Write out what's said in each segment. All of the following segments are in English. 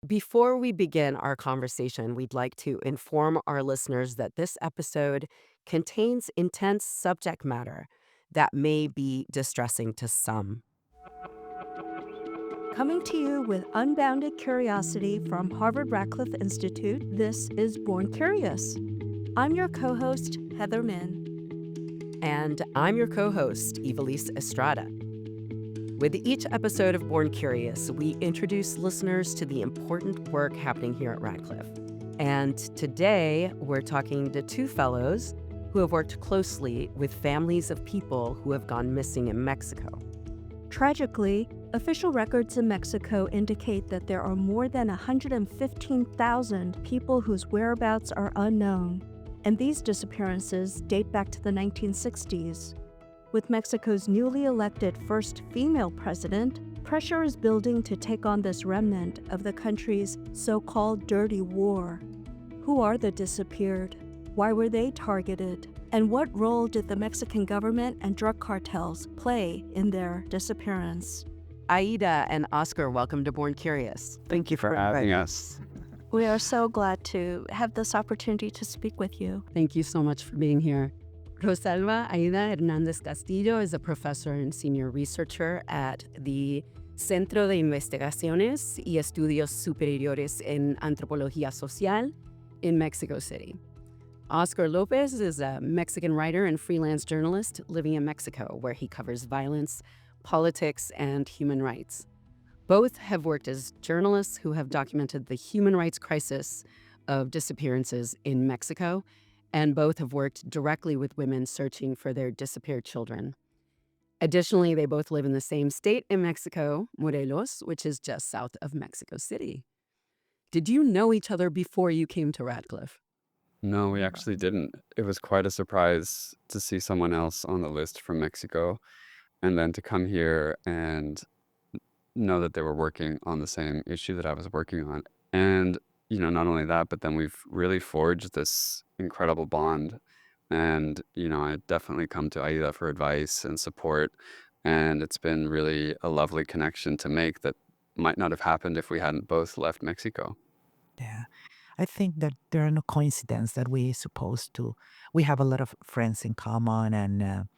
Before we begin our conversation, we'd like to inform our listeners that this episode contains intense subject matter that may be distressing to some. Coming to you with unbounded curiosity from Harvard Radcliffe Institute, this is Born Curious. I'm your co-host, Heather Min. And I'm your co host, Ivelisse Estrada. With each episode of Born Curious, we introduce listeners to the important work happening here at Radcliffe. And today, we're talking to two fellows who have worked closely with families of people who have gone missing in Mexico. Tragically, official records in Mexico indicate that there are more than 115,000 people whose whereabouts are unknown, and these disappearances date back to the 1960s. With Mexico's newly elected first female president, pressure is building to take on this remnant of the country's so-called dirty war. Who are the disappeared? Why were they targeted? And what role did the Mexican government and drug cartels play in their disappearance? Aida and Oscar, welcome to Born Curious. Thank you for having us. We are so glad to have this opportunity to speak with you. Thank you so much for being here. Rosalva Aída Hernández Castillo is a professor and senior researcher at the Centro de Investigaciones y Estudios Superiores en Antropología Social in Mexico City. Oscar Lopez is a Mexican writer and freelance journalist living in Mexico, where he covers violence, politics, and human rights. Both have worked as journalists who have documented the human rights crisis of disappearances in Mexico, and both have worked directly with women searching for their disappeared children. Additionally, they both live in the same state in Mexico, Morelos, which is just south of Mexico City. Did you know each other before you came to Radcliffe? No, we actually didn't. It was quite a surprise to see someone else on the list from Mexico, and then to come here and know that they were working on the same issue that I was working on. And, not only that, but then we've really forged this incredible bond. And, I definitely come to Aida for advice and support. And it's been really a lovely connection to make that might not have happened if we hadn't both left Mexico. Yeah. I think that there are no coincidence that we have a lot of friends in common. And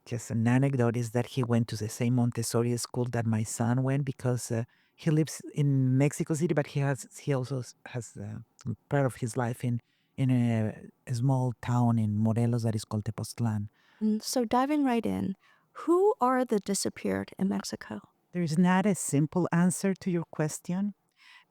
just an anecdote is that he went to the same Montessori school that my son went, because he lives in Mexico City, but he also has part of his life in a small town in Morelos that is called Tepoztlan. So diving right in, who are the disappeared in Mexico? There is not a simple answer to your question.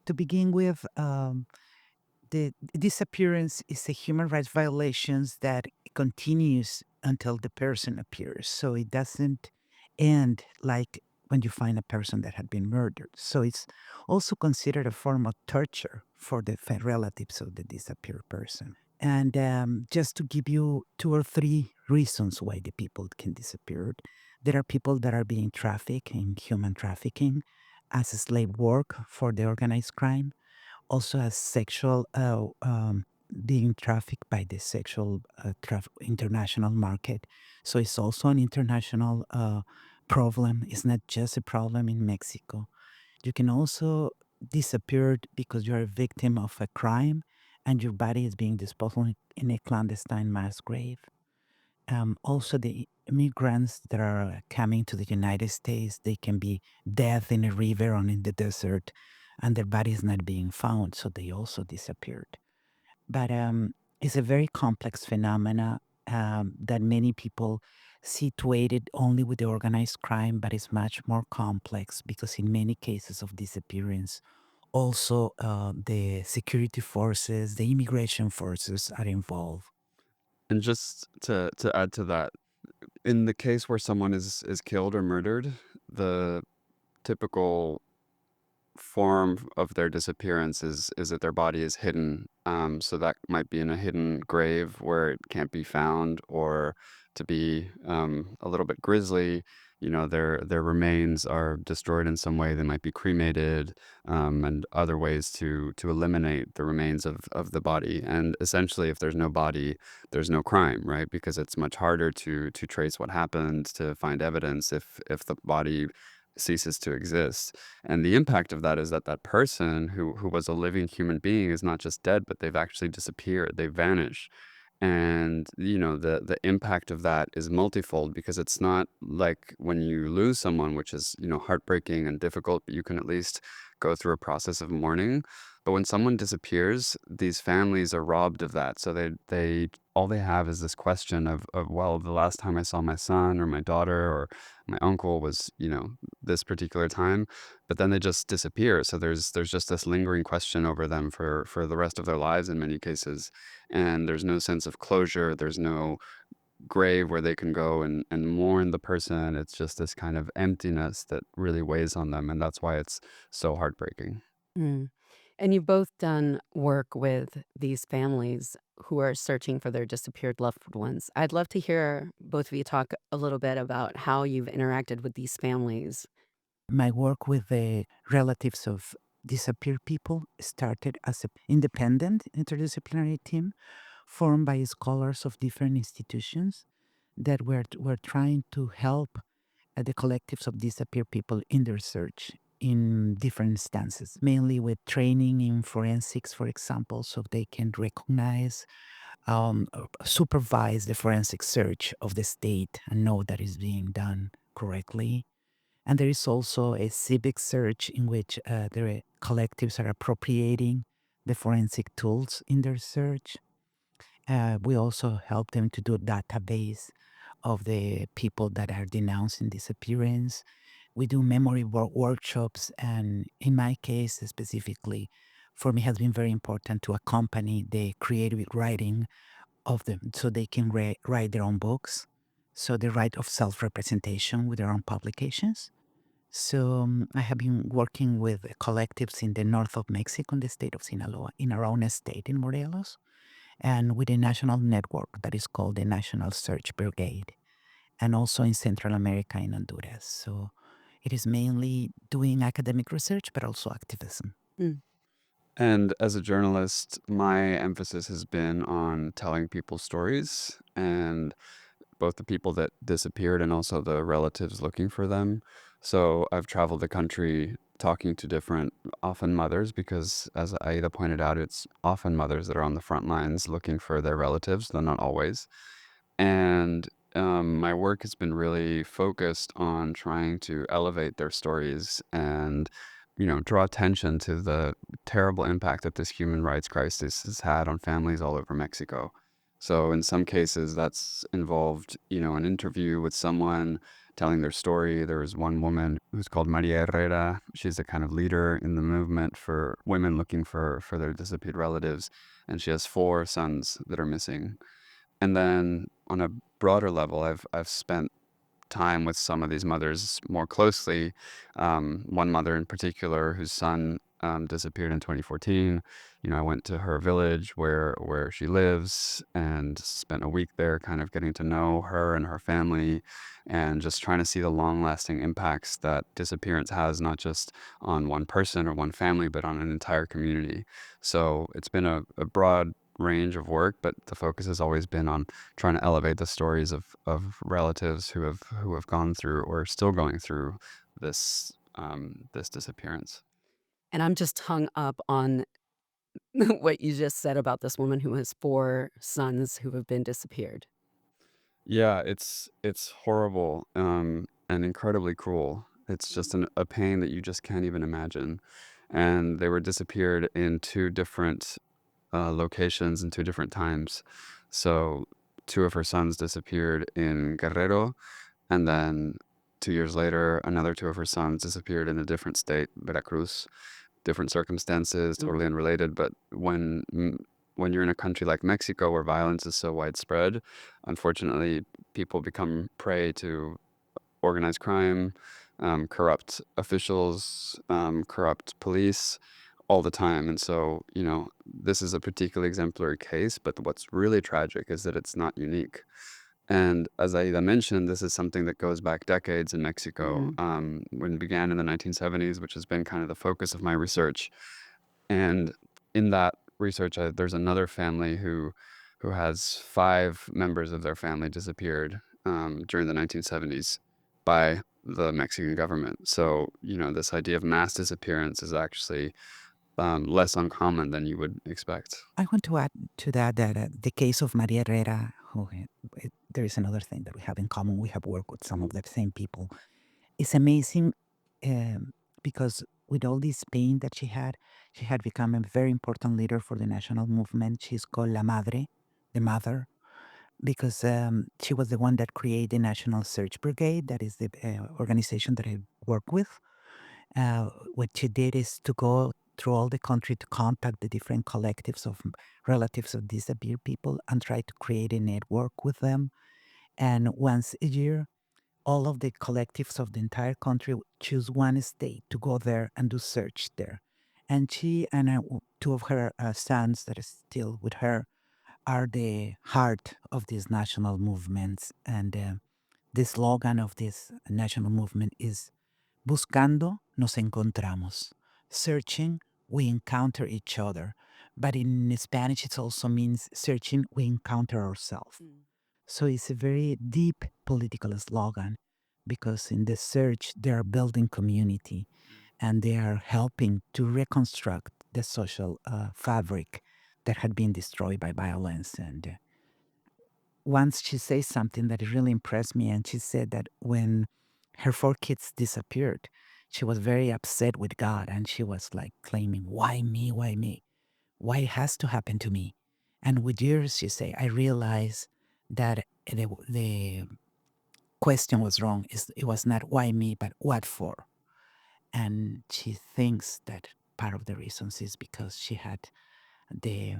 To begin with, the disappearance is a human rights violations that continues until the person appears. So it doesn't end like when you find a person that had been murdered. So it's also considered a form of torture for the relatives of the disappeared person. And just to give you two or three reasons why the people can disappear, there are people that are being trafficked in human trafficking as a slave work for the organized crime, also as sexual being trafficked by the sexual international market. So it's also an international problem. It's not just a problem in Mexico. You can also disappear because you're a victim of a crime and your body is being disposed of in a clandestine mass grave. Also, the immigrants that are coming to the United States, they can be dead in a river or in the desert, and their body is not being found, so they also disappeared. But it's a very complex phenomena that many people situated only with the organized crime, but it's much more complex because in many cases of disappearance, also the security forces, the immigration forces are involved. And just to add to that, in the case where someone is killed or murdered, the typical form of their disappearance is that their body is hidden. So that might be in a hidden grave where it can't be found, or to be a little bit grisly, their remains are destroyed in some way. They might be cremated, and other ways to eliminate the remains of the body. And essentially, if there's no body, there's no crime, right? Because it's much harder to trace what happened, to find evidence if the body ceases to exist. And the impact of that is that that person who was a living human being is not just dead, but they've actually disappeared. They vanish. And, the impact of that is multifold, because it's not like when you lose someone, which is, heartbreaking and difficult, but you can at least go through a process of mourning. But when someone disappears, these families are robbed of that. So they all they have is this question of, well, the last time I saw my son or my daughter or my uncle was, this particular time, but then they just disappear. So there's just this lingering question over them for the rest of their lives in many cases. And there's no sense of closure. There's no grave where they can go and mourn the person. It's just this kind of emptiness that really weighs on them. And that's why it's so heartbreaking. Mm. And you've both done work with these families who are searching for their disappeared loved ones. I'd love to hear both of you talk a little bit about how you've interacted with these families. My work with the relatives of disappeared people started as an independent interdisciplinary team formed by scholars of different institutions that were trying to help the collectives of disappeared people in their search in different instances, mainly with training in forensics, for example, so they can recognize, supervise the forensic search of the state and know that is being done correctly. And there is also a civic search in which the collectives are appropriating the forensic tools in their search. We also help them to do a database of the people that are denouncing disappearance. We do memory workshops, and in my case specifically, for me has been very important to accompany the creative writing of them so they can write their own books. So the right of self-representation with their own publications. So I have been working with collectives in the north of Mexico, in the state of Sinaloa, in our own state in Morelos, and with a national network that is called the National Search Brigade, and also in Central America in Honduras. So it is mainly doing academic research, but also activism. Mm. And as a journalist, my emphasis has been on telling people's stories, and both the people that disappeared and also the relatives looking for them. So I've traveled the country talking to different, often mothers, because as Aida pointed out, it's often mothers that are on the front lines looking for their relatives, though not always. And my work has been really focused on trying to elevate their stories and, draw attention to the terrible impact that this human rights crisis has had on families all over Mexico. So in some cases, that's involved, an interview with someone telling their story. There was one woman who's called Maria Herrera. She's a kind of leader in the movement for women looking for their disappeared relatives, and she has 4 sons that are missing. And then on a broader level, I've spent time with some of these mothers more closely. One mother in particular, whose son disappeared in 2014. I went to her village where she lives and spent a week there, kind of getting to know her and her family, and just trying to see the long-lasting impacts that disappearance has, not just on one person or one family, but on an entire community. So it's been a broad range of work, but the focus has always been on trying to elevate the stories of relatives who have gone through or are still going through this disappearance. And I'm just hung up on what you just said about this woman who has 4 sons who have been disappeared. Yeah, it's horrible, and incredibly cruel. It's just a pain that you just can't even imagine. And they were disappeared in 2 different locations in 2 different times. So 2 of her sons disappeared in Guerrero, and then 2 years later, another 2 of her sons disappeared in a different state, Veracruz. Different circumstances, Mm. totally unrelated. But when you're in a country like Mexico where violence is so widespread, unfortunately, people become prey to organized crime, corrupt officials, corrupt police all the time. And so, this is a particularly exemplary case, but what's really tragic is that it's not unique. And as Aida mentioned, this is something that goes back decades in Mexico, Mm. when it began in the 1970s, which has been kind of the focus of my research. And in that research, there's another family who has 5 members of their family disappeared during the 1970s. by the Mexican government. So, this idea of mass disappearance is actually less uncommon than you would expect. I want to add to that the case of Maria Herrera, there is another thing that we have in common. We have worked with some of the same people. It's amazing because with all this pain that she had become a very important leader for the national movement. She's called La Madre, the mother, because she was the one that created the National Search Brigade. That is the organization that I work with. What she did is to go through all the country to contact the different collectives of relatives of disappeared people and try to create a network with them. And once a year, all of the collectives of the entire country would choose one state to go there and do search there. And she and two of her sons that are still with her are the heart of these national movements. And the slogan of this national movement is Buscando nos encontramos. Searching, we encounter each other. But in Spanish, it also means searching, we encounter ourselves. So it's a very deep political slogan because in the search, they are building community and they are helping to reconstruct the social fabric that had been destroyed by violence. And once she says something that really impressed me, and she said that when her 4 kids disappeared, she was very upset with God and she was like claiming, why me? Why me? Why it has to happen to me? And with years, she say, I realized that the question was wrong. It was not why me, but what for? And she thinks that part of the reasons is because she had the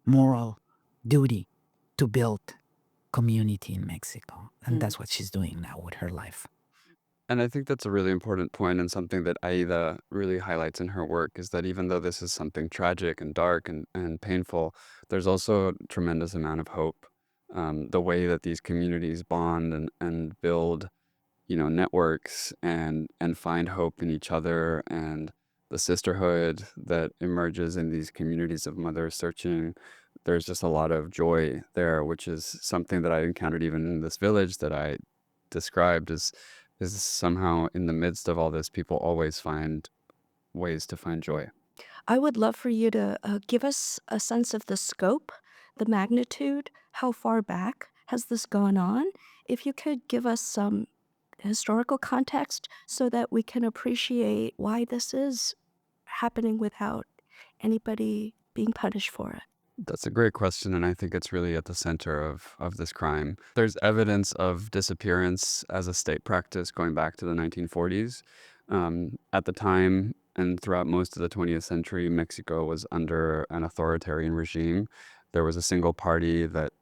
moral duty to build community in Mexico. And that's what she's doing now with her life. And I think that's a really important point, and something that Aida really highlights in her work is that even though this is something tragic and dark and painful, there's also a tremendous amount of hope. The way that these communities bond and build, networks and find hope in each other, and the sisterhood that emerges in these communities of mothers searching. There's just a lot of joy there, which is something that I encountered even in this village that I described is somehow in the midst of all this, people always find ways to find joy. I would love for you to give us a sense of the scope, the magnitude, how far back has this gone on? If you could give us some historical context so that we can appreciate why this is happening without anybody being punished for it. That's a great question, and I think it's really at the center of this crime. There's evidence of disappearance as a state practice going back to the 1940s. At the time and throughout most of the 20th century, Mexico was under an authoritarian regime. There was a single party that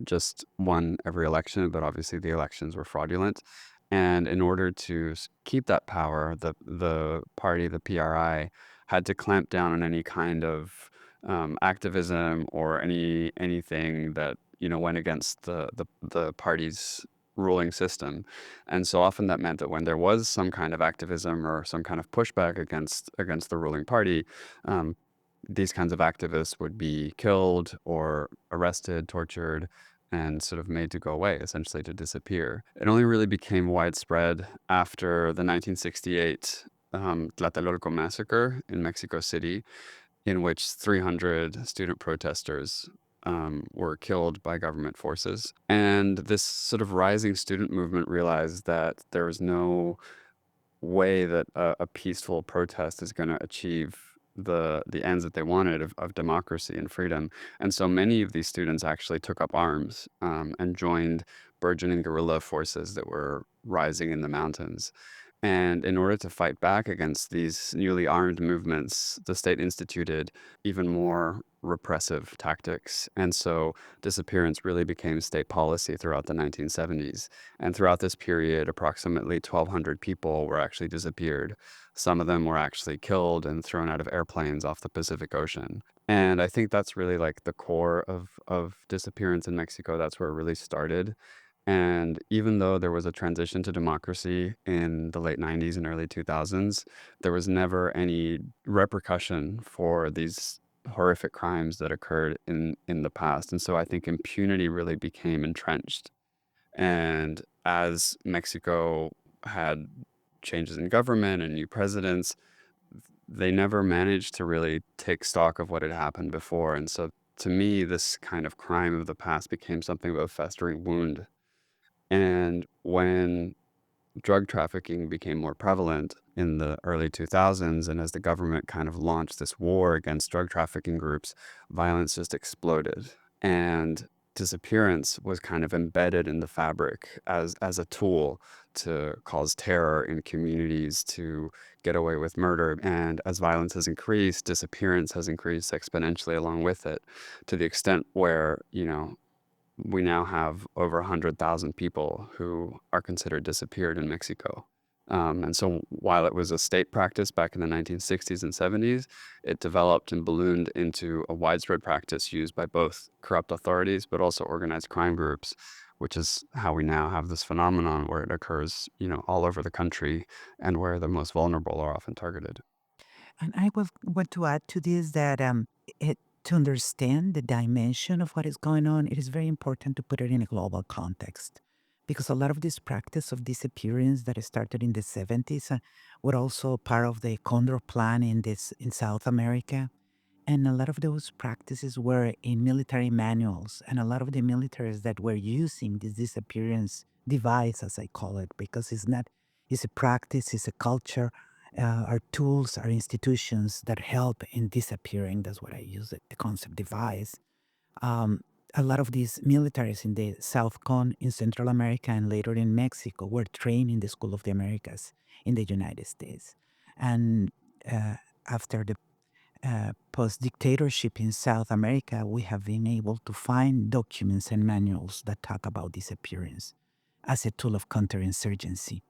just won every election, but obviously the elections were fraudulent. And in order to keep that power, the party, the PRI, had to clamp down on any kind of activism or anything that went against the party's ruling system. And so often that meant that when there was some kind of activism or some kind of pushback against the ruling party, these kinds of activists would be killed or arrested, tortured, and sort of made to go away, essentially to disappear. It only really became widespread after the 1968 Tlatelolco massacre in Mexico City, in which 300 student protesters were killed by government forces. And this sort of rising student movement realized that there was no way that a peaceful protest is going to achieve the ends that they wanted of democracy and freedom. And so many of these students actually took up arms and joined burgeoning guerrilla forces that were rising in the mountains. And in order to fight back against these newly armed movements, the state instituted even more repressive tactics. And so disappearance really became state policy throughout the 1970s. And throughout this period, approximately 1,200 people were actually disappeared. Some of them were actually killed and thrown out of airplanes off the Pacific Ocean. And I think that's really like the core of disappearance in Mexico. That's where it really started. And even though there was a transition to democracy in the late 90s and early 2000s, there was never any repercussion for these horrific crimes that occurred in the past. And so I think impunity really became entrenched. And as Mexico had changes in government and new presidents, they never managed to really take stock of what had happened before. And so to me, this kind of crime of the past became something of a festering wound. And when drug trafficking became more prevalent in the early 2000s, and as the government kind of launched this war against drug trafficking groups, violence just exploded. And disappearance was kind of embedded in the fabric as a tool to cause terror in communities, to get away with murder. And as violence has increased, disappearance has increased exponentially along with it, to the extent where, we now have over 100,000 people who are considered disappeared in Mexico. And so while it was a state practice back in the 1960s and 70s, it developed and ballooned into a widespread practice used by both corrupt authorities, but also organized crime groups, which is how we now have this phenomenon where it occurs, all over the country, and where the most vulnerable are often targeted. And I will want to add to this that to understand the dimension of what is going on, it is very important to put it in a global context. Because a lot of this practice of disappearance that started in the 70s were also part of the Condor Plan in South America. And a lot of those practices were in military manuals. And a lot of the militaries that were using this disappearance device, as I call it, because it's a practice, it's a culture, are tools, are institutions that help in disappearing. That's what I use the concept device. Um, a lot of these militaries in the South Con in Central America and later in Mexico were trained in the School of the Americas in the United States. And after the post dictatorship in South America, we have been able to find documents and manuals that talk about disappearance as a tool of counterinsurgency.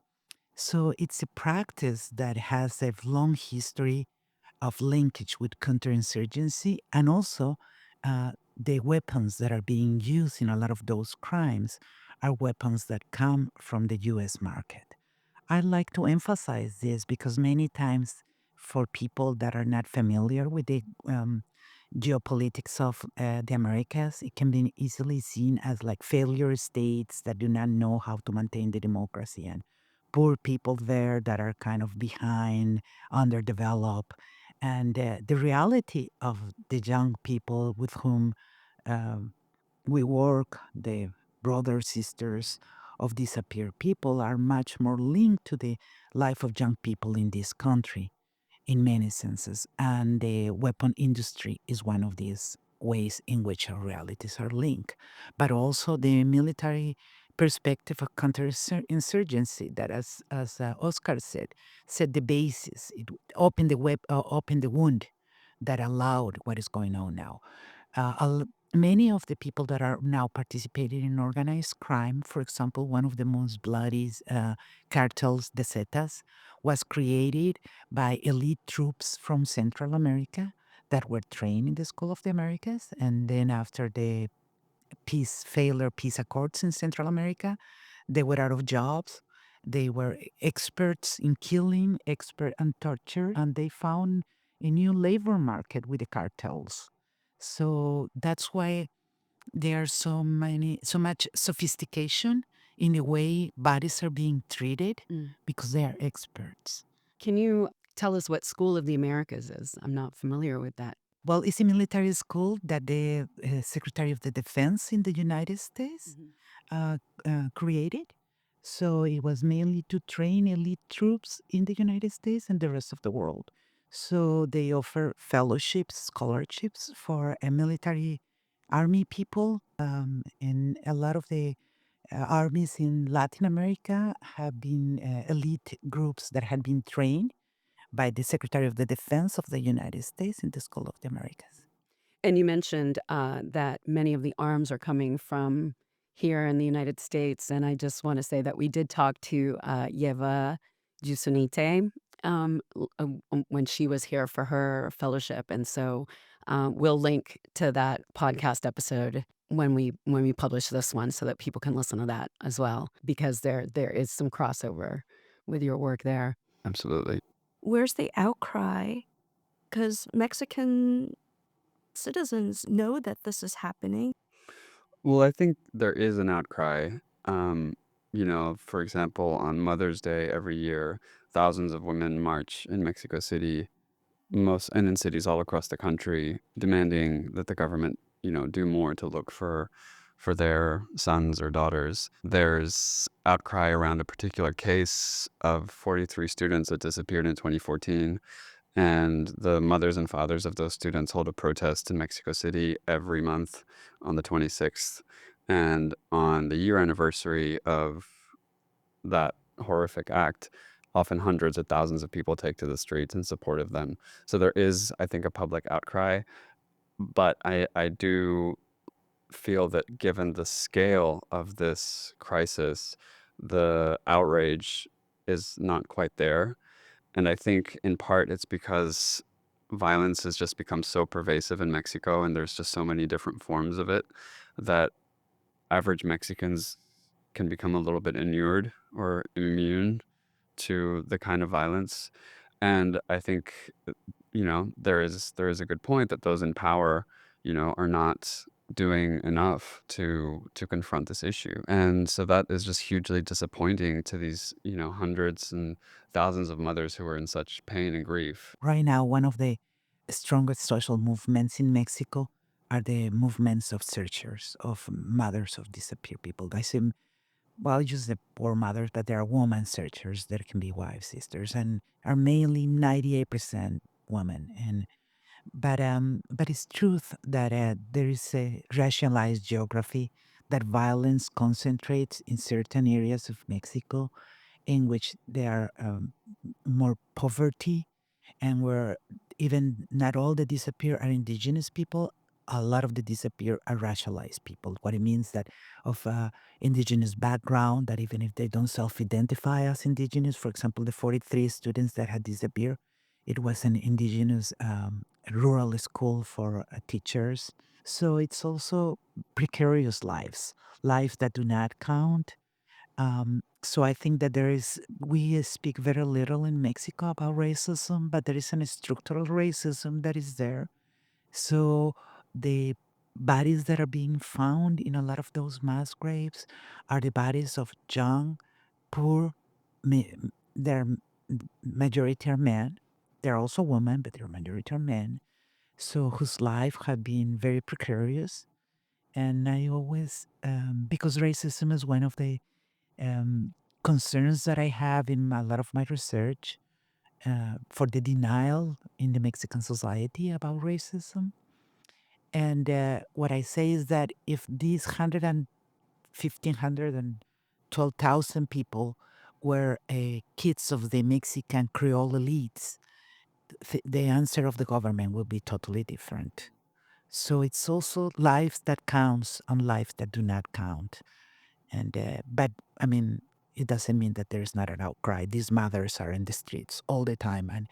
So it's a practice that has a long history of linkage with counterinsurgency, and also the weapons that are being used in a lot of those crimes are weapons that come from the US market. I like to emphasize this because many times, for people that are not familiar with the geopolitics of the Americas, it can be easily seen as like failure states that do not know how to maintain the democracy, and poor people there that are kind of behind, underdeveloped. And the reality of the young people with whom um, we work, the brothers, sisters of disappeared people, are much more linked to the life of young people in this country in many senses. And the weapon industry is one of these ways in which our realities are linked. But also the military perspective of counterinsurgency that, as Oscar said, set the basis. It opened the wound that allowed what is going on now. Many of the people that are now participating in organized crime, for example, one of the most bloody cartels, the Zetas, was created by elite troops from Central America that were trained in the School of the Americas. And then after the peace accords in Central America, they were out of jobs. They were experts in killing, expert on torture, and they found a new labor market with the cartels. So that's why there's so much sophistication in the way bodies are being treated because they are experts. Can you tell us what School of the Americas is? I'm not familiar with that. Well, it's a military school that the Secretary of the Defense in the United States created. So it was mainly to train elite troops in the United States and the rest of the world. So they offer fellowships, scholarships for military army people. And a lot of the armies in Latin America have been elite groups that had been trained by the Secretary of the Defense of the United States in the School of the Americas. And you mentioned that many of the arms are coming from here in the United States. And I just want to say that we did talk to Yeva Jusunite when she was here for her fellowship. And so we'll link to that podcast episode when we publish this one so that people can listen to that as well, because there is some crossover with your work there. Absolutely. Where's the outcry? Because Mexican citizens know that this is happening. Well, I think there is an outcry. For example, on Mother's Day every year, thousands of women march in Mexico City, and in cities all across the country, demanding that the government, do more to look for their sons or daughters. There's outcry around a particular case of 43 students that disappeared in 2014. And the mothers and fathers of those students hold a protest in Mexico City every month on the 26th. And on the year anniversary of that horrific act, often hundreds of thousands of people take to the streets in support of them. So there is, I think, a public outcry. But I do feel that given the scale of this crisis, the outrage is not quite there. And I think in part it's because violence has just become so pervasive in Mexico, and there's just so many different forms of it, that average Mexicans can become a little bit inured or immune to the kind of violence. And I think, there is a good point that those in power, are not doing enough to confront this issue. And so that is just hugely disappointing to these, hundreds and thousands of mothers who are in such pain and grief. Right now, one of the strongest social movements in Mexico are the movements of searchers, of mothers of disappeared people. I say, well, just the poor mothers, but there are woman searchers. There can be wives, sisters, and are mainly 98% women. But it's truth that there is a racialized geography, that violence concentrates in certain areas of Mexico in which there are more poverty, and where even not all the disappear are indigenous people. A lot of the disappear are racialized people. What it means that of indigenous background, that even if they don't self-identify as indigenous, for example, the 43 students that had disappeared, it was an indigenous rural school for teachers. So it's also precarious lives, lives that do not count. So I think that we speak very little in Mexico about racism, but there is a structural racism that is there. So the bodies that are being found in a lot of those mass graves are the bodies of young, poor, they're majority are men. They're also women, but they're majority are men. So whose life have been very precarious. And I always, because racism is one of the um, concerns that I have in a lot of my research for the denial in the Mexican society about racism. And what I say is that if these 112,000 people were kids of the Mexican Creole elites, the answer of the government will be totally different. So it's also lives that counts and lives that do not count. And but I mean, it doesn't mean that there's not an outcry. These mothers are in the streets all the time and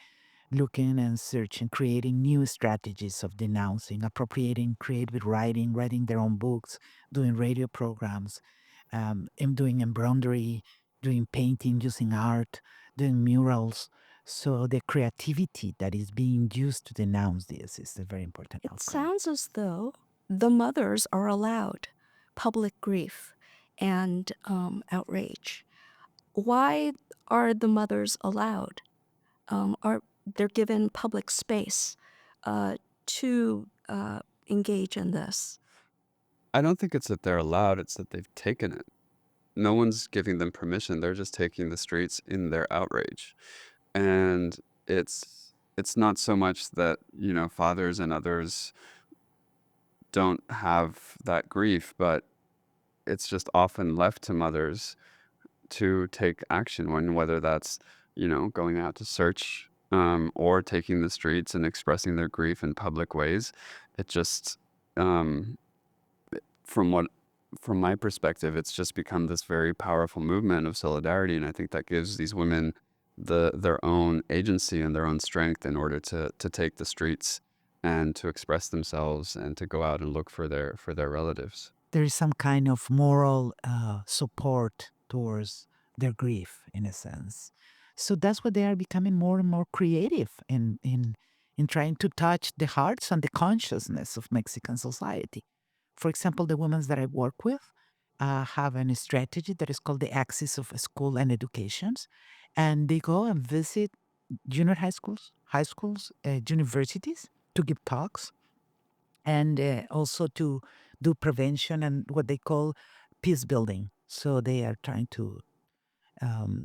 looking and searching, creating new strategies of denouncing, appropriating creative writing, writing their own books, doing radio programs, and doing embroidery, doing painting, using art, doing murals. So the creativity that is being used to denounce this is a very important It outcome. sounds as though the mothers are allowed public grief and outrage. Why are the mothers allowed? Are they're given public space to engage in this? I don't think it's that they're allowed, it's that they've taken it. No one's giving them permission. They're just taking the streets in their outrage. And it's not so much that, fathers and others don't have that grief, but it's just often left to mothers to take action, whether that's, going out to search, or taking the streets and expressing their grief in public ways. It just, um, from what from my perspective, it's just become this very powerful movement of solidarity, and I think that gives these women their own agency and their own strength in order to take the streets and to express themselves and to go out and look for their relatives. There is some kind of moral support towards their grief, in a sense. So that's why they are becoming more and more creative in trying to touch the hearts and the consciousness of Mexican society. For example, the women that I work with, have a strategy that is called the Axis of School and Educations. And they go and visit junior high schools, universities to give talks and also to do prevention and what they call peace building. So they are trying to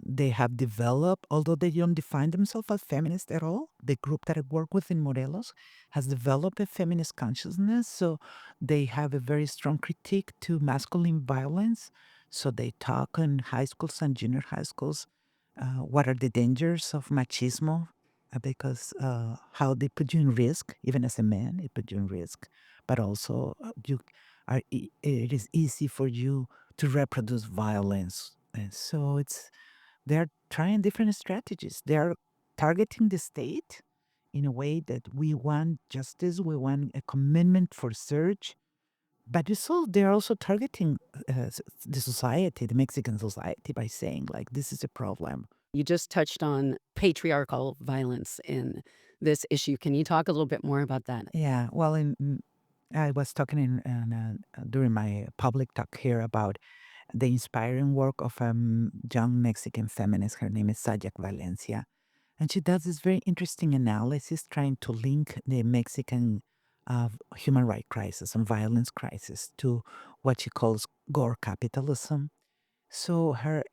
they have developed, although they don't define themselves as feminist at all, the group that I work with in Morelos has developed a feminist consciousness. So they have a very strong critique to masculine violence. So they talk in high schools and junior high schools. What are the dangers of machismo? Because how they put you in risk, even as a man, it put you in risk. But also, it is easy for you to reproduce violence. And so they're trying different strategies. They're targeting the state in a way that we want justice, we want a commitment for search, but they're also targeting the society, the Mexican society, by saying like this is a problem. You just touched on patriarchal violence in this issue. Can you talk a little bit more about that? Yeah, well, I was talking during my public talk here about the inspiring work of a young Mexican feminist. Her name is Sajak Valencia. And she does this very interesting analysis trying to link the Mexican human rights crisis and violence crisis to what she calls gore capitalism. So her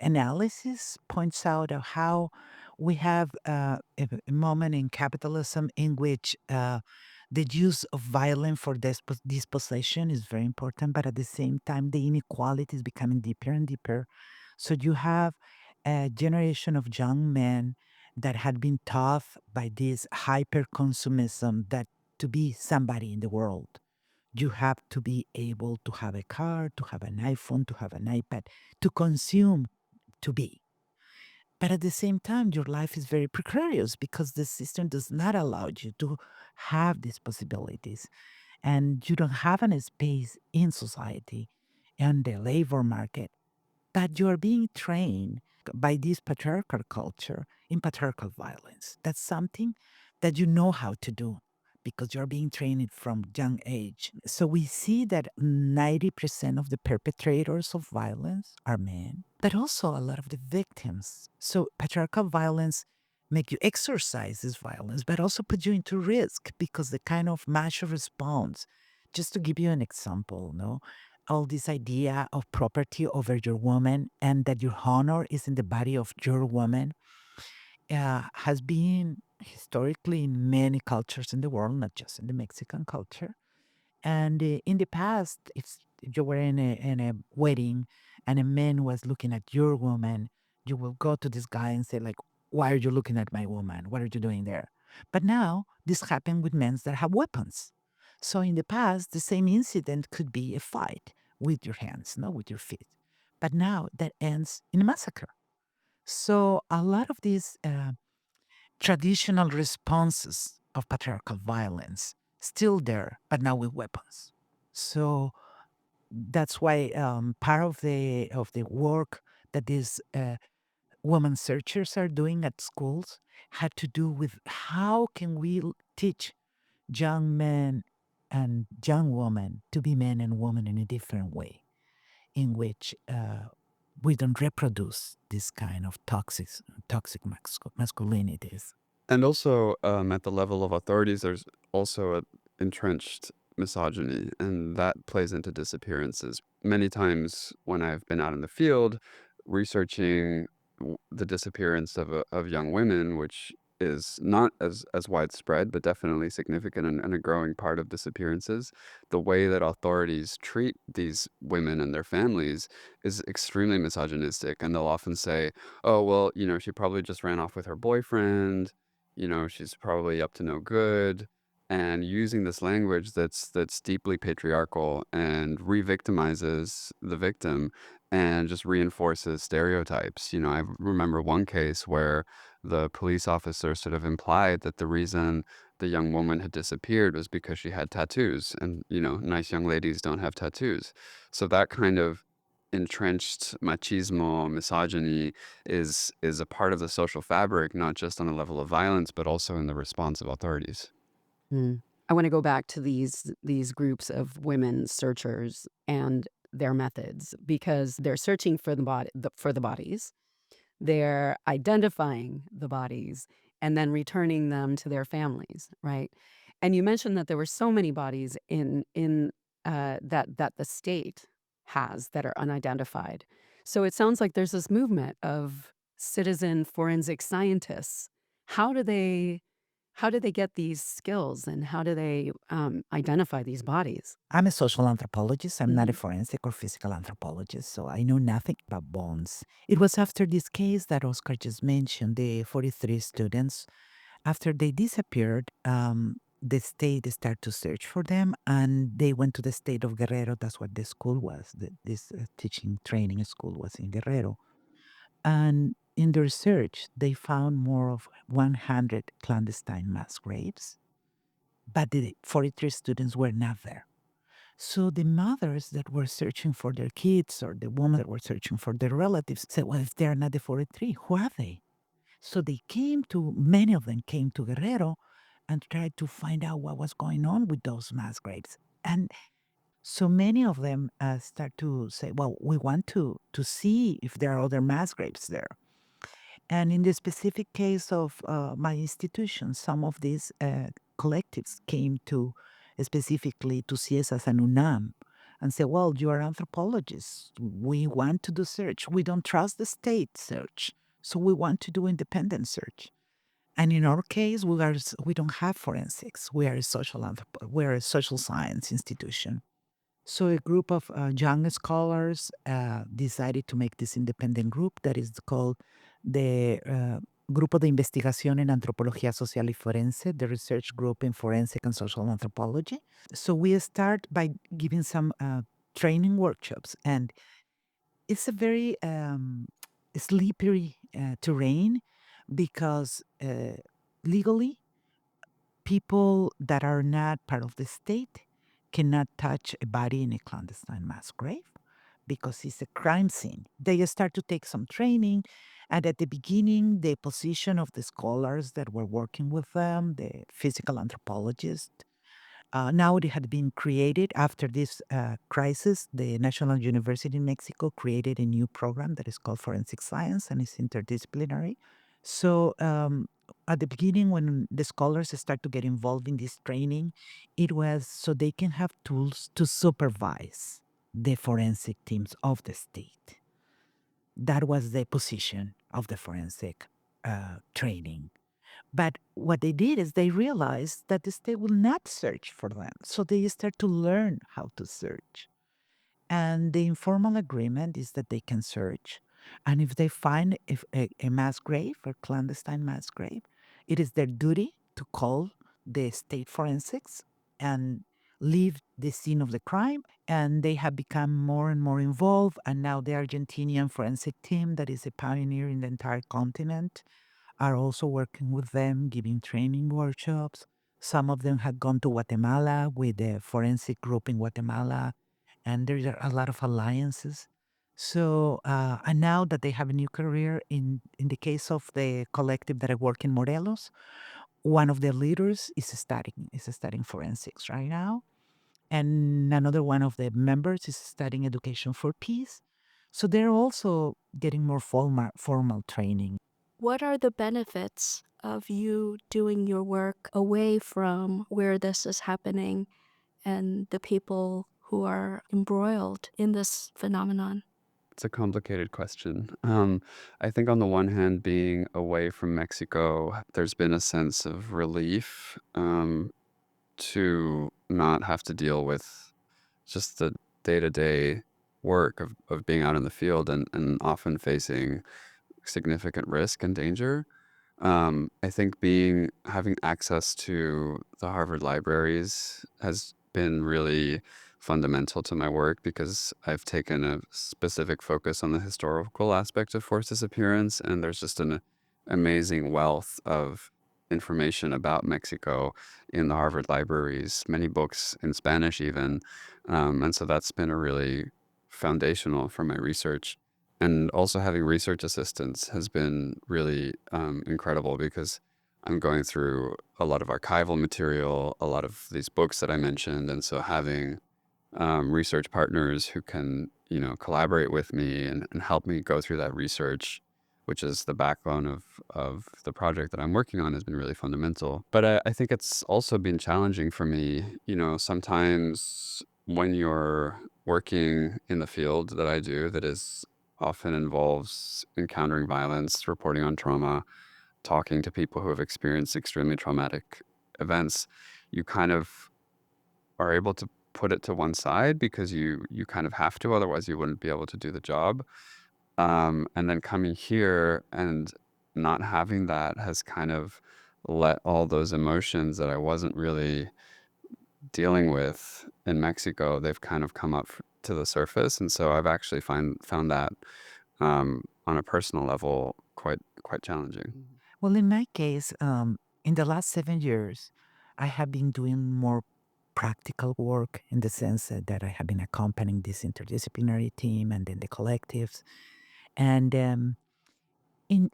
analysis points out of how we have a moment in capitalism in which the use of violence for dispossession is very important, but at the same time, the inequality is becoming deeper and deeper. So you have a generation of young men that had been taught by this hyper consumism that to be somebody in the world you have to be able to have a car, to have an iPhone, to have an iPad, to consume, to be. But at the same time, your life is very precarious because the system does not allow you to have these possibilities. And you don't have any space in society and the labor market. But you are being trained by this patriarchal culture in patriarchal violence. That's something that you know how to do because you're being trained from young age. So we see that 90% of the perpetrators of violence are men, but also a lot of the victims. So patriarchal violence make you exercise this violence, but also put you into risk because the kind of macho response. Just to give you an example, no, all this idea of property over your woman and that your honor is in the body of your woman has been historically in many cultures in the world, not just in the Mexican culture. And in the past, if you were in a wedding and a man was looking at your woman, you will go to this guy and say, like, why are you looking at my woman? What are you doing there? But now this happened with men that have weapons. So in the past, the same incident could be a fight with your hands, not with your feet. But now that ends in a massacre. So a lot of these traditional responses of patriarchal violence still there, but now with weapons. So that's why part of the work that these women searchers are doing at schools had to do with how can we teach young men and young women to be men and women in a different way, in which we don't reproduce this kind of toxic masculinities. And also, at the level of authorities, there's also a entrenched misogyny, and that plays into disappearances. Many times when I've been out in the field researching the disappearance of young women, which is not as widespread, but definitely significant and a growing part of disappearances, the way that authorities treat these women and their families is extremely misogynistic. And they'll often say, oh, well, she probably just ran off with her boyfriend, she's probably up to no good, and using this language that's deeply patriarchal and re-victimizes the victim and just reinforces stereotypes. I remember one case where the police officer sort of implied that the reason the young woman had disappeared was because she had tattoos, and nice young ladies don't have tattoos. So that kind of entrenched machismo, misogyny is a part of the social fabric, not just on the level of violence, but also in the response of authorities. I want to go back to these groups of women searchers and their methods because they're searching for the bodies, they're identifying the bodies, and then returning them to their families, right? And you mentioned that there were so many bodies that the state has that are unidentified. So it sounds like there's this movement of citizen forensic scientists. How do they how do they get these skills and how do they identify these bodies? I'm a social anthropologist. I'm not a Mhm. forensic or physical anthropologist, so I know nothing about bones. It was after this case that Oscar just mentioned, the 43 students. After they disappeared, the state started to search for them, and they went to the state of Guerrero. That's what the school was. This teaching training school was in Guerrero. And in their search, they found more of 100 clandestine mass graves, but the 43 students were not there. So the mothers that were searching for their kids or the women that were searching for their relatives said, well, if they're not the 43, who are they? So many of them came to Guerrero and tried to find out what was going on with those mass graves. And so many of them start to say, well, we want to see if there are other mass graves there. And in the specific case of my institution, some of these collectives came to specifically to see us as an UNAM and say, well, you are anthropologists. We want to do search. We don't trust the state search. So we want to do independent search. And in our case, we don't have forensics. We are a social science institution. So a group of young scholars decided to make this independent group that is called the Grupo de Investigación en Antropología Social y Forense, the research group in forensic and social anthropology. So we start by giving some training workshops, and it's a very slippery terrain because legally people that are not part of the state cannot touch a body in a clandestine mass grave because it's a crime scene. They start to take some training, and at the beginning, the position of the scholars that were working with them, the physical anthropologists, now it had been created after this crisis. The National University in Mexico created a new program that is called Forensic Science and is interdisciplinary. So at the beginning, when the scholars start to get involved in this training, it was so they can have tools to supervise the forensic teams of the state. That was the position of the forensic training. But what they did is they realized that the state will not search for them. So they start to learn how to search. And the informal agreement is that they can search. And if they find a mass grave or clandestine mass grave, it is their duty to call the state forensics and leave the scene of the crime. And they have become more and more involved. And now the Argentinian forensic team, that is a pioneer in the entire continent, are also working with them, giving training workshops. Some of them had gone to Guatemala with the forensic group in Guatemala, and there are a lot of alliances. So, and now that they have a new career, in the case of the collective that I work in Morelos, one of the leaders is studying forensics right now, and another one of the members is studying education for peace. So they're also getting more formal training. What are the benefits of you doing your work away from where this is happening and the people who are embroiled in this phenomenon? It's a complicated question. I think on the one hand, being away from Mexico, there's been a sense of relief to not have to deal with just the day-to-day work of being out in the field and often facing significant risk and danger. I think having access to the Harvard libraries has been really fundamental to my work because I've taken a specific focus on the historical aspect of forced disappearance, and there's just an amazing wealth of information about Mexico in the Harvard libraries, many books in Spanish even. And so that's been a really foundational for my research. And also having research assistants has been really incredible because I'm going through a lot of archival material, a lot of these books that I mentioned. And so having research partners who can, collaborate with me and help me go through that research, which is the backbone of the project that I'm working on, has been really fundamental. But I think it's also been challenging for me. Sometimes when you're working in the field that I do, that is often involves encountering violence, reporting on trauma, talking to people who have experienced extremely traumatic events, you kind of are able to put it to one side because you kind of have to, otherwise you wouldn't be able to do the job. And then coming here and not having that has kind of let all those emotions that I wasn't really dealing with in Mexico, they've kind of come up to the surface. And so I've actually found that on a personal level quite challenging. Well, in my case, in the last 7 years, I have been doing more practical work in the sense that I have been accompanying this interdisciplinary team and then the collectives. And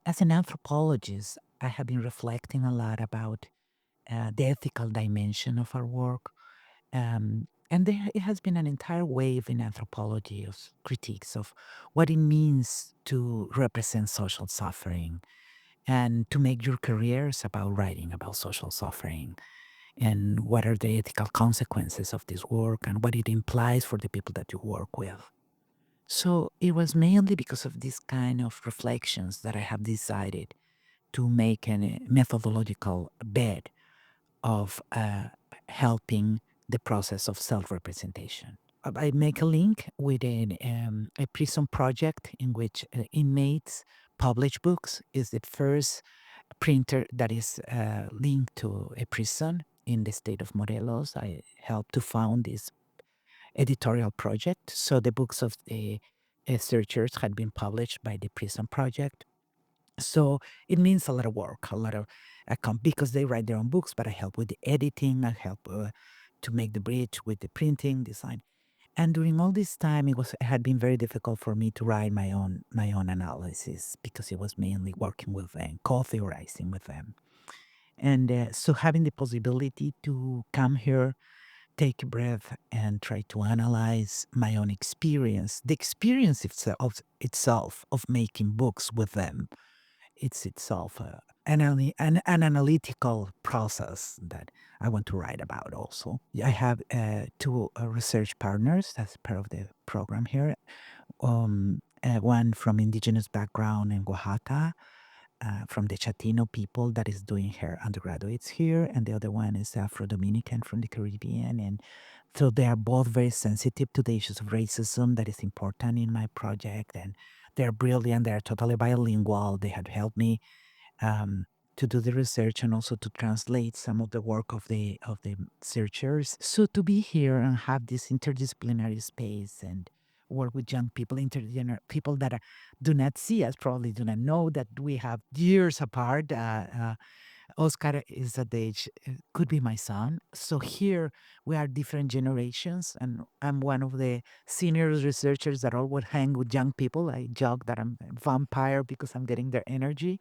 as an anthropologist, I have been reflecting a lot about the ethical dimension of our work. And there it has been an entire wave in anthropology of critiques of what it means to represent social suffering and to make your careers about writing about social suffering and what are the ethical consequences of this work and what it implies for the people that you work with. So it was mainly because of this kind of reflections that I have decided to make a methodological bed of helping the process of self-representation. I make a link with a prison project in which inmates publish books. Is the first printer that is linked to a prison in the state of Morelos. I helped to found this editorial project. So the books of the searchers had been published by the prison project. So it means a lot of work, a lot of because they write their own books, but I help with the editing, I help to make the bridge with the printing, design. And during all this time, it had been very difficult for me to write my own analysis because it was mainly working with them, co-theorizing with them. And so having the possibility to come here, take a breath, and try to analyze my own experience, the experience itself of making books with them, it's itself an analytical process that I want to write about also. I have two research partners as part of the program here. One from indigenous background in Oaxaca, from the Chatino people that is doing her undergraduates here, and the other one is Afro-Dominican from the Caribbean. And so they are both very sensitive to the issues of racism that is important in my project, and they're brilliant. They're totally bilingual. They had helped me to do the research and also to translate some of the work of the searchers. So to be here and have this interdisciplinary space and work with young people, people that do not see us, probably do not know that we have years apart. Oscar is at the age, could be my son. So here we are different generations, and I'm one of the senior researchers that always hang with young people. I joke that I'm a vampire because I'm getting their energy.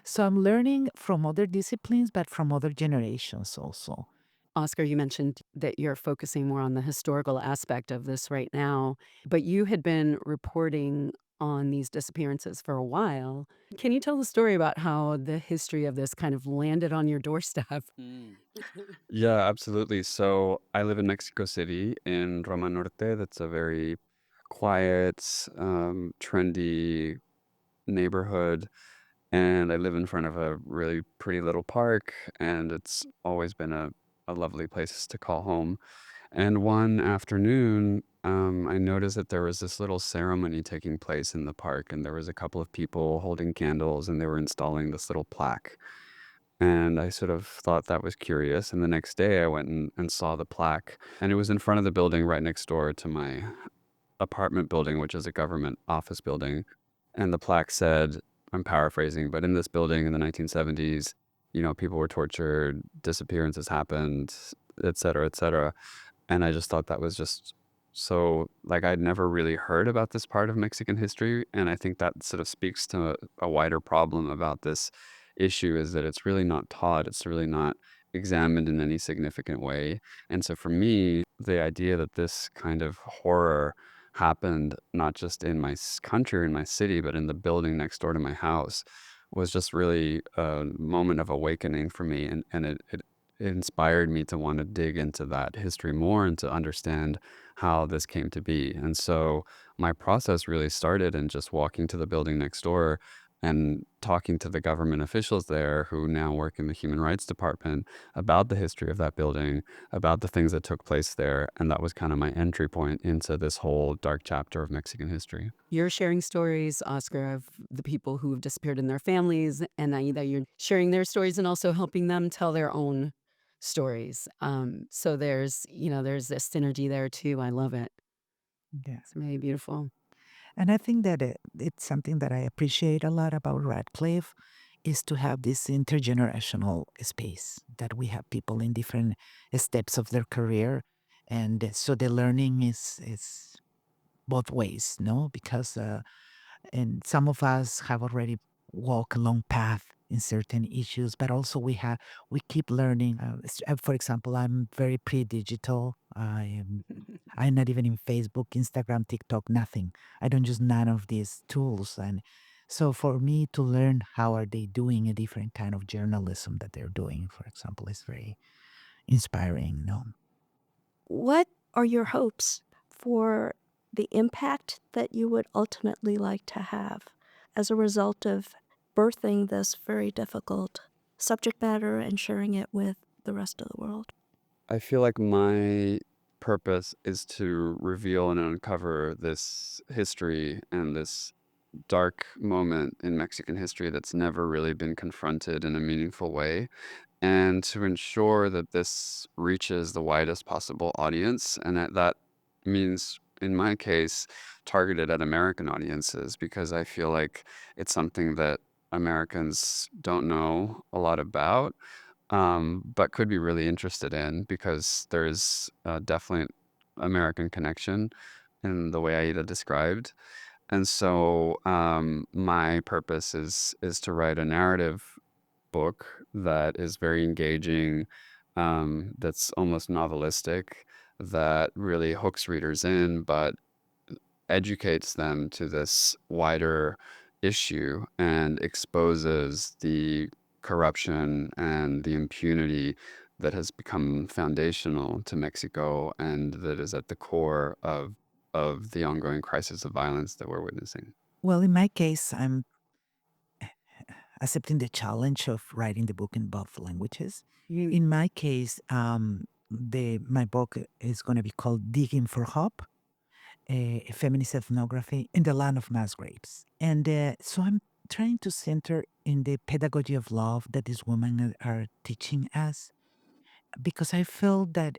So I'm learning from other disciplines, but from other generations also. Oscar, you mentioned that you're focusing more on the historical aspect of this right now, but you had been reporting on these disappearances for a while. Can you tell the story about how the history of this kind of landed on your doorstep? Yeah, absolutely. So I live in Mexico City in Roma Norte. That's a very quiet, trendy neighborhood. And I live in front of a really pretty little park, and it's always been a lovely place to call home. And one afternoon, I noticed that there was this little ceremony taking place in the park, and there was a couple of people holding candles, and they were installing this little plaque. And I sort of thought that was curious. And the next day, I went and saw the plaque, and it was in front of the building right next door to my apartment building, which is a government office building. And the plaque said, I'm paraphrasing, but in this building in the 1970s, people were tortured, disappearances happened, et cetera, et cetera. And I just thought that was just so, like, I'd never really heard about this part of Mexican history. And I think that sort of speaks to a wider problem about this issue, is that it's really not taught. It's really not examined in any significant way. And so for me, the idea that this kind of horror happened not just in my country or in my city, but in the building next door to my house was just really a moment of awakening for me. And it inspired me to want to dig into that history more and to understand how this came to be. And so my process really started in just walking to the building next door and talking to the government officials there who now work in the Human Rights Department about the history of that building, about the things that took place there. And that was kind of my entry point into this whole dark chapter of Mexican history. You're sharing stories, Oscar, of the people who have disappeared in their families, and Aida, you're sharing their stories and also helping them tell their own stories. So there's this synergy there too. I love it. Yeah. It's really beautiful. And I think that it's something that I appreciate a lot about Radcliffe is to have this intergenerational space that we have people in different steps of their career. And so the learning is both ways, no? Because and some of us have already walked a long path in certain issues, but also we keep learning. For example, I'm very pre-digital. I'm not even in Facebook, Instagram, TikTok, nothing. I don't use none of these tools. And so for me to learn how are they doing a different kind of journalism that they're doing, for example, is very inspiring. No. What are your hopes for the impact that you would ultimately like to have as a result of birthing this very difficult subject matter and sharing it with the rest of the world? I feel like my purpose is to reveal and uncover this history and this dark moment in Mexican history that's never really been confronted in a meaningful way, and to ensure that this reaches the widest possible audience. And that means, in my case, targeted at American audiences, because I feel like it's something that Americans don't know a lot about, but could be really interested in because there's a definite American connection in the way Aida described. And so my purpose is to write a narrative book that is very engaging, that's almost novelistic, that really hooks readers in, but educates them to this wider issue and exposes the corruption and the impunity that has become foundational to Mexico and that is at the core of the ongoing crisis of violence that we're witnessing. Well, in my case, I'm accepting the challenge of writing the book in both languages. Mm. In my case, my book is going to be called Digging for Hope, a feminist ethnography in the land of mass graves. And so I'm trying to center in the pedagogy of love that these women are teaching us, because I feel that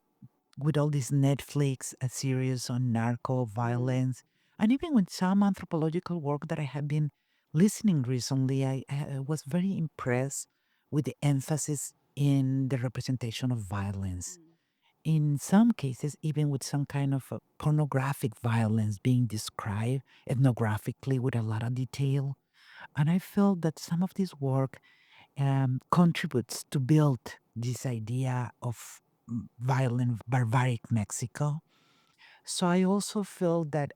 with all this Netflix series on narco violence, and even with some anthropological work that I have been listening recently, I was very impressed with the emphasis in the representation of violence. In some cases, even with some kind of pornographic violence being described ethnographically with a lot of detail. And I felt that some of this work contributes to build this idea of violent, barbaric Mexico. So I also feel that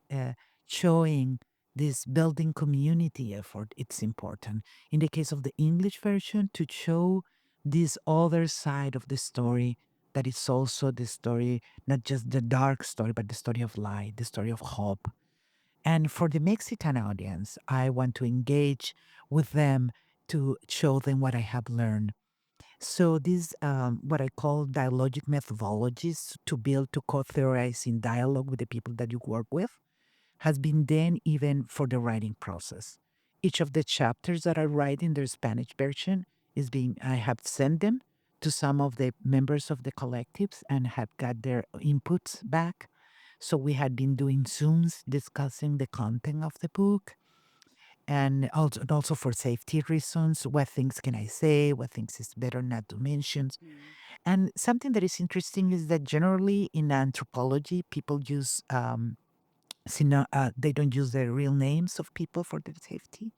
showing this building community effort, it's important. In the case of the English version, to show this other side of the story, that is also the story, not just the dark story, but the story of light, the story of hope. And for the Mexican audience, I want to engage with them to show them what I have learned. So these, what I call dialogic methodologies to build, to co-theorize in dialogue with the people that you work with, has been done even for the writing process. Each of the chapters that I write in the Spanish version I have sent them to some of the members of the collectives and have got their inputs back. So we had been doing Zooms discussing the content of the book, and also for safety reasons, what things can I say, what things is better not to mention. And something that is interesting is that generally in anthropology, people use they don't use the real names of people for their safety.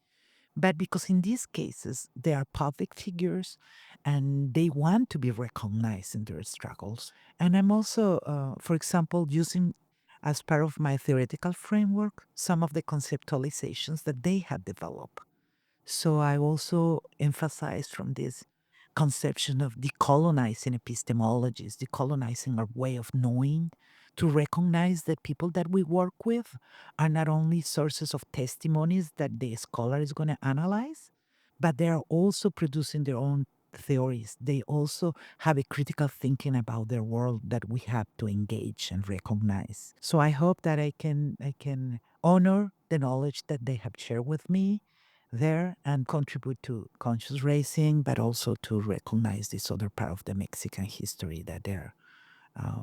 but because in these cases, they are public figures and they want to be recognized in their struggles. And I'm also, for example, using as part of my theoretical framework some of the conceptualizations that they have developed. So I also emphasize from this conception of decolonizing epistemologies, decolonizing our way of knowing, to recognize that people that we work with are not only sources of testimonies that the scholar is going to analyze, but they are also producing their own theories. They also have a critical thinking about their world that we have to engage and recognize. So I hope that I can honor the knowledge that they have shared with me there and contribute to conscious raising, but also to recognize this other part of the Mexican history that they're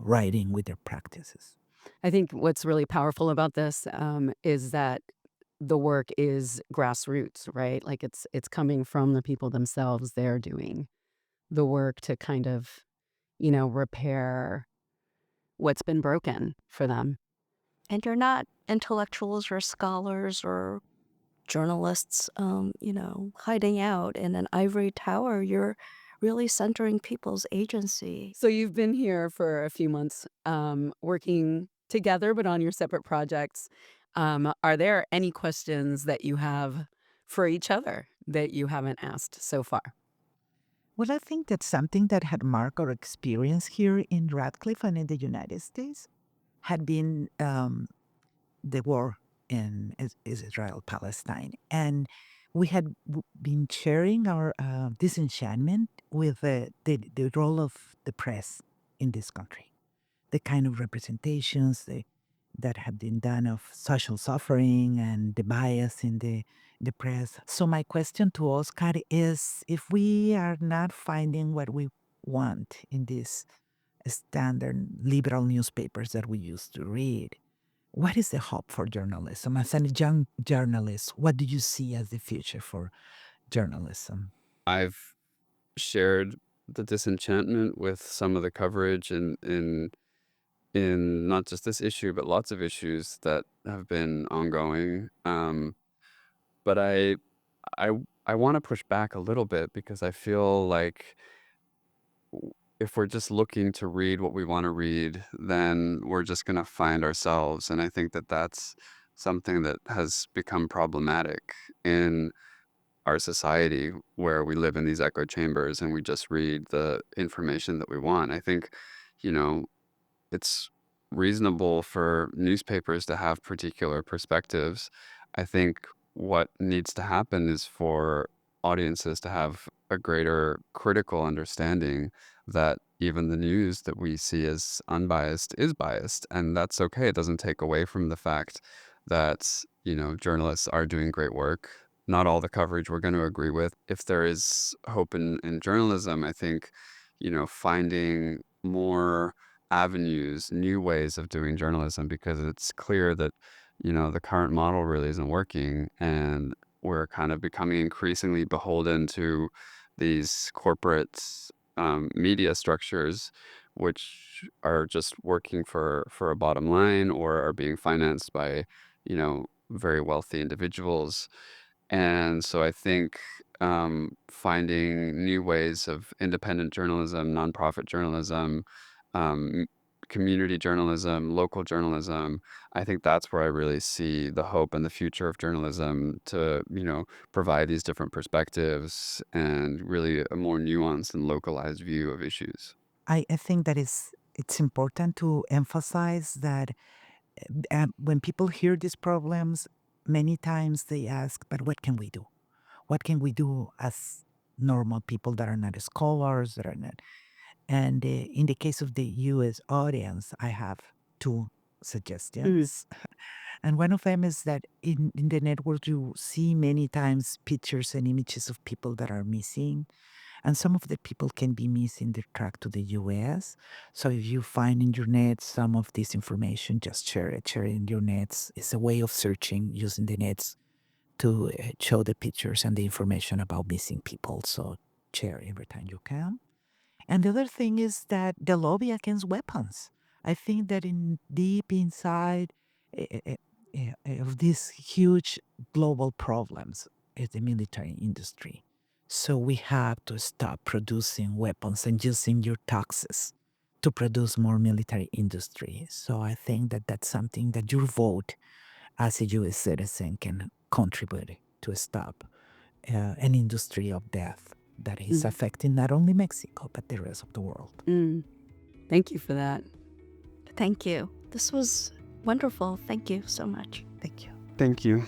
writing with their practices. I think what's really powerful about this is that the work is grassroots, right? Like it's coming from the people themselves. They're doing the work to kind of, repair what's been broken for them. And you're not intellectuals or scholars or journalists, hiding out in an ivory tower. You're really centering people's agency. So you've been here for a few months, working together, but on your separate projects. Are there any questions that you have for each other that you haven't asked so far? Well, I think that's something that had marked our experience here in Radcliffe and in the United States had been the war in Israel Palestine, and we had been sharing our disenchantment with the role of the press in this country, the kind of representations that have been done of social suffering and the bias in the press. So my question to Oscar is, if we are not finding what we want in these standard liberal newspapers that we used to read, what is the hope for journalism? As a young journalist, what do you see as the future for journalism? I've shared the disenchantment with some of the coverage in not just this issue, but lots of issues that have been ongoing. But I I want to push back a little bit because I feel like if we're just looking to read what we want to read, then we're just going to find ourselves. And I think that that's something that has become problematic in our society where we live in these echo chambers and we just read the information that we want. I think, you know, it's reasonable for newspapers to have particular perspectives. I think what needs to happen is for audiences to have a greater critical understanding that even the news that we see as unbiased is biased. And that's okay. It doesn't take away from the fact that, journalists are doing great work. Not all the coverage we're going to agree with. If there is hope in journalism, I think, finding more avenues, new ways of doing journalism, because it's clear that, the current model really isn't working. And we're kind of becoming increasingly beholden to these corporate media structures, which are just working for a bottom line or are being financed by, very wealthy individuals. And so I think finding new ways of independent journalism, nonprofit journalism, um, community journalism, local journalism, I think that's where I really see the hope and the future of journalism to, provide these different perspectives and really a more nuanced and localized view of issues. I think that it's important to emphasize that when people hear these problems, many times they ask, but what can we do? What can we do as normal people that are not scholars, that are not? And in the case of the US audience, I have two suggestions. And one of them is that in the network, you see many times pictures and images of people that are missing. And some of the people can be missing their track to the US. So if you find in your net some of this information, just share it. Share it in your nets. It's a way of searching using the nets to show the pictures and the information about missing people. So share every time you can. And the other thing is that the lobby against weapons. I think that in deep inside of these huge global problems, is the military industry. So we have to stop producing weapons and using your taxes to produce more military industry. So I think that that's something that your vote as a U.S. citizen can contribute to stop an industry of death that is affecting not only Mexico, but the rest of the world. Thank you for that. Thank you. This was wonderful. Thank you so much. Thank you. Thank you.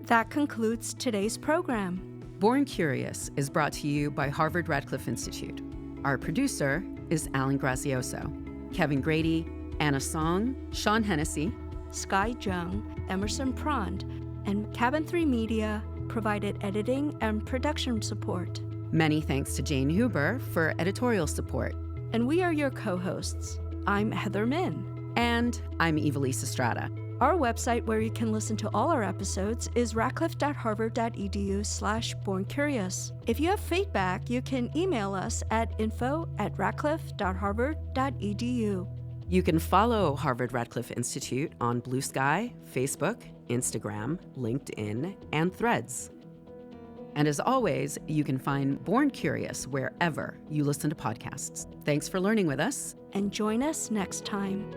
That concludes today's program. Born Curious is brought to you by Harvard Radcliffe Institute. Our producer is Alan Grazioso. Kevin Grady, Anna Song, Sean Hennessy, Sky Jung, Emerson Prond, and Cabin 3 Media provided editing and production support. Many thanks to Jane Huber for editorial support. And we are your co-hosts. I'm Heather Min. And I'm Evilise Estrada. Our website where you can listen to all our episodes is radcliffe.harvard.edu/borncurious. If you have feedback, you can email us at info@radcliffe.harvard.edu. You can follow Harvard Radcliffe Institute on Blue Sky, Facebook, Instagram, LinkedIn, and Threads. And as always, you can find Born Curious wherever you listen to podcasts. Thanks for learning with us. And join us next time.